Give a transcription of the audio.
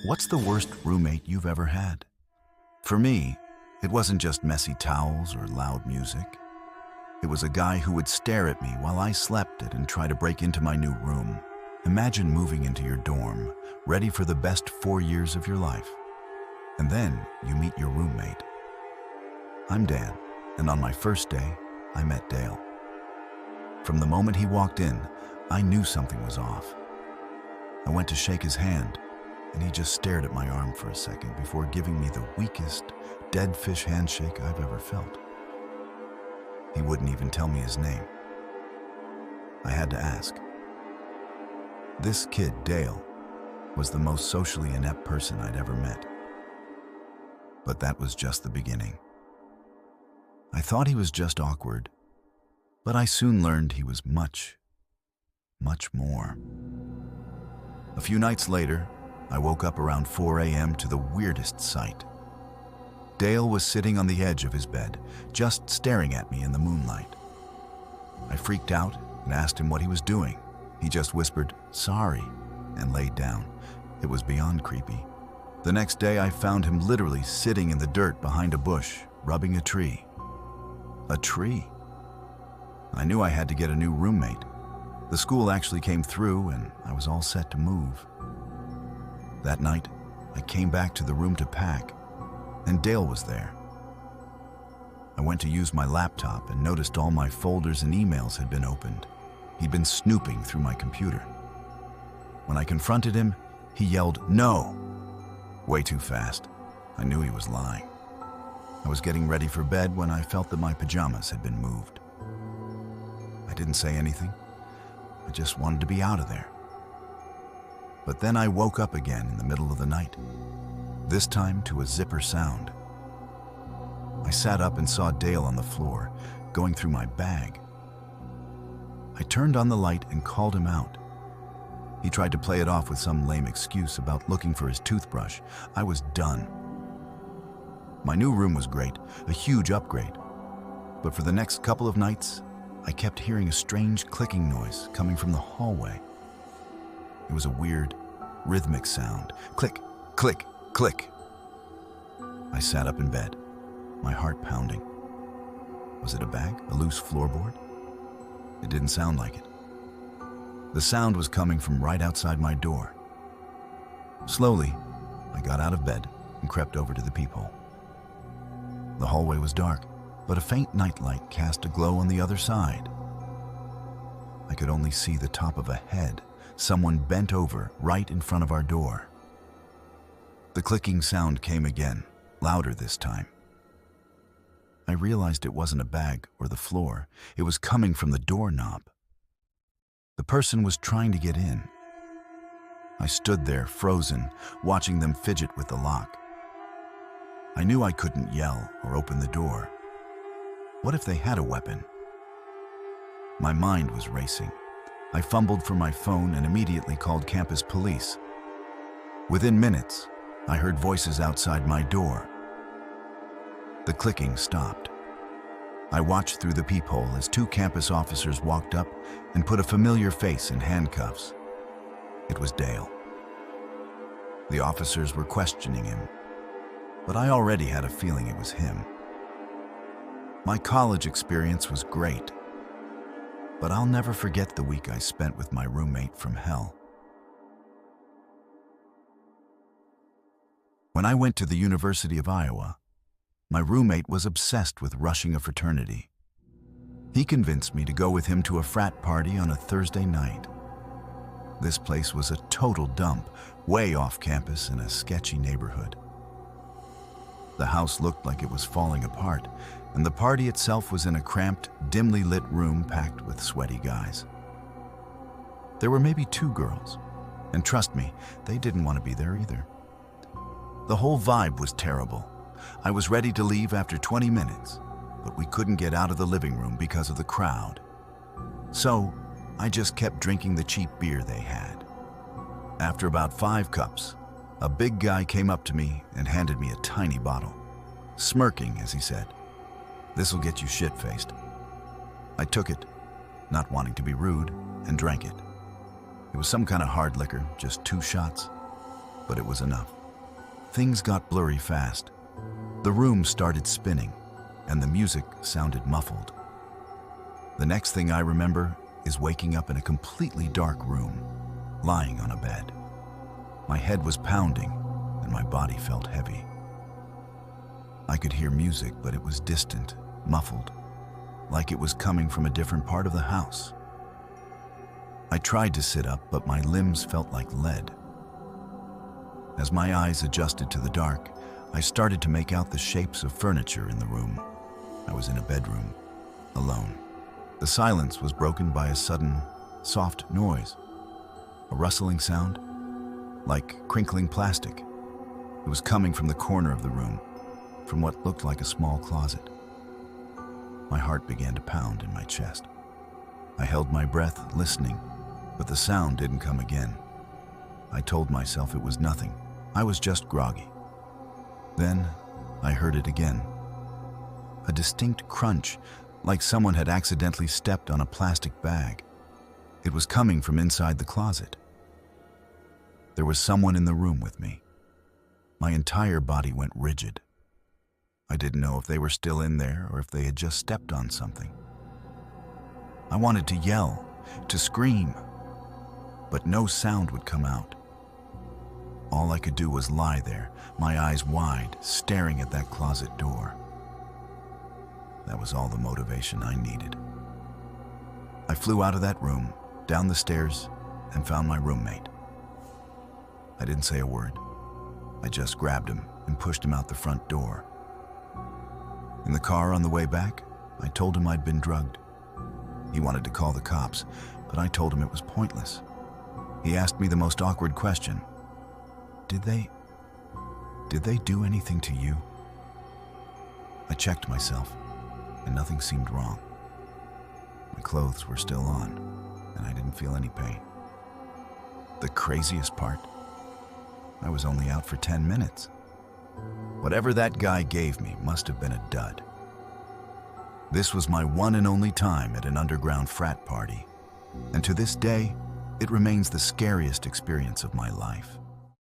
What's the worst roommate you've ever had? For me, it wasn't just messy towels or loud music. It was a guy who would stare at me while I slept and try to break into my new room. Imagine moving into your dorm, ready for the best 4 years of your life. And then you meet your roommate. I'm Dan, and on my first day, I met Dale. From the moment he walked in, I knew something was off. I went to shake his hand, and he just stared at my arm for a second before giving me the weakest, dead fish handshake I've ever felt. He wouldn't even tell me his name. I had to ask. This kid, Dale, was the most socially inept person I'd ever met. But that was just the beginning. I thought he was just awkward, but I soon learned he was much, much more. A few nights later, I woke up around 4 a.m. to the weirdest sight. Dale was sitting on the edge of his bed, just staring at me in the moonlight. I freaked out and asked him what he was doing. He just whispered, "Sorry," and laid down. It was beyond creepy. The next day, I found him literally sitting in the dirt behind a bush, rubbing a tree. A tree. I knew I had to get a new roommate. The school actually came through, and I was all set to move. That night, I came back to the room to pack, and Dale was there. I went to use my laptop and noticed all my folders and emails had been opened. He'd been snooping through my computer. When I confronted him, he yelled, "No!" Way too fast. I knew he was lying. I was getting ready for bed when I felt that my pajamas had been moved. I didn't say anything. I just wanted to be out of there. But then I woke up again in the middle of the night, this time to a zipper sound. I sat up and saw Dale on the floor, going through my bag. I turned on the light and called him out. He tried to play it off with some lame excuse about looking for his toothbrush. I was done. My new room was great, a huge upgrade. But for the next couple of nights, I kept hearing a strange clicking noise coming from the hallway. It was a weird, rhythmic sound. Click, click, click. I sat up in bed, my heart pounding. Was it a bag, a loose floorboard? It didn't sound like it. The sound was coming from right outside my door. Slowly, I got out of bed and crept over to the peephole. The hallway was dark, but a faint nightlight cast a glow on the other side. I could only see the top of a head, someone bent over right in front of our door. The clicking sound came again, louder this time. I realized it wasn't a bag or the floor. It was coming from the doorknob. The person was trying to get in. I stood there, frozen, watching them fidget with the lock. I knew I couldn't yell or open the door. What if they had a weapon? My mind was racing. I fumbled for my phone and immediately called campus police. Within minutes, I heard voices outside my door. The clicking stopped. I watched through the peephole as 2 campus officers walked up and put a familiar face in handcuffs. It was Dale. The officers were questioning him, but I already had a feeling it was him. My college experience was great, but I'll never forget the week I spent with my roommate from hell. When I went to the University of Iowa, my roommate was obsessed with rushing a fraternity. He convinced me to go with him to a frat party on a Thursday night. This place was a total dump, way off campus in a sketchy neighborhood. The house looked like it was falling apart, and the party itself was in a cramped, dimly lit room packed with sweaty guys. There were maybe 2 girls, and trust me, they didn't want to be there either. The whole vibe was terrible. I was ready to leave after 20 minutes, but we couldn't get out of the living room because of the crowd. So, I just kept drinking the cheap beer they had. After about 5 cups, a big guy came up to me and handed me a tiny bottle, smirking as he said, "This'll get you shit-faced." I took it, not wanting to be rude, and drank it. It was some kind of hard liquor, just 2 shots. but it was enough. Things got blurry fast. The room started spinning, and the music sounded muffled. The next thing I remember is waking up in a completely dark room, lying on a bed. My head was pounding, and my body felt heavy. I could hear music, but it was distant, muffled, like it was coming from a different part of the house. I tried to sit up, but my limbs felt like lead. As my eyes adjusted to the dark, I started to make out the shapes of furniture in the room. I was in a bedroom, alone. The silence was broken by a sudden, soft noise, a rustling sound, like crinkling plastic. It was coming from the corner of the room, from what looked like a small closet. My heart began to pound in my chest. I held my breath, listening, but the sound didn't come again. I told myself it was nothing. I was just groggy. Then I heard it again. A distinct crunch, like someone had accidentally stepped on a plastic bag. It was coming from inside the closet. There was someone in the room with me. My entire body went rigid. I didn't know if they were still in there or if they had just stepped on something. I wanted to yell, to scream, but no sound would come out. All I could do was lie there, my eyes wide, staring at that closet door. That was all the motivation I needed. I flew out of that room, down the stairs, and found my roommate. I didn't say a word. I just grabbed him and pushed him out the front door. In the car on the way back, I told him I'd been drugged. He wanted to call the cops, but I told him it was pointless. He asked me the most awkward question. Did they do anything to you? I checked myself, and nothing seemed wrong. My clothes were still on, and I didn't feel any pain. The craziest part? I was only out for 10 minutes. Whatever that guy gave me must have been a dud. This was my one and only time at an underground frat party, and to this day, it remains the scariest experience of my life.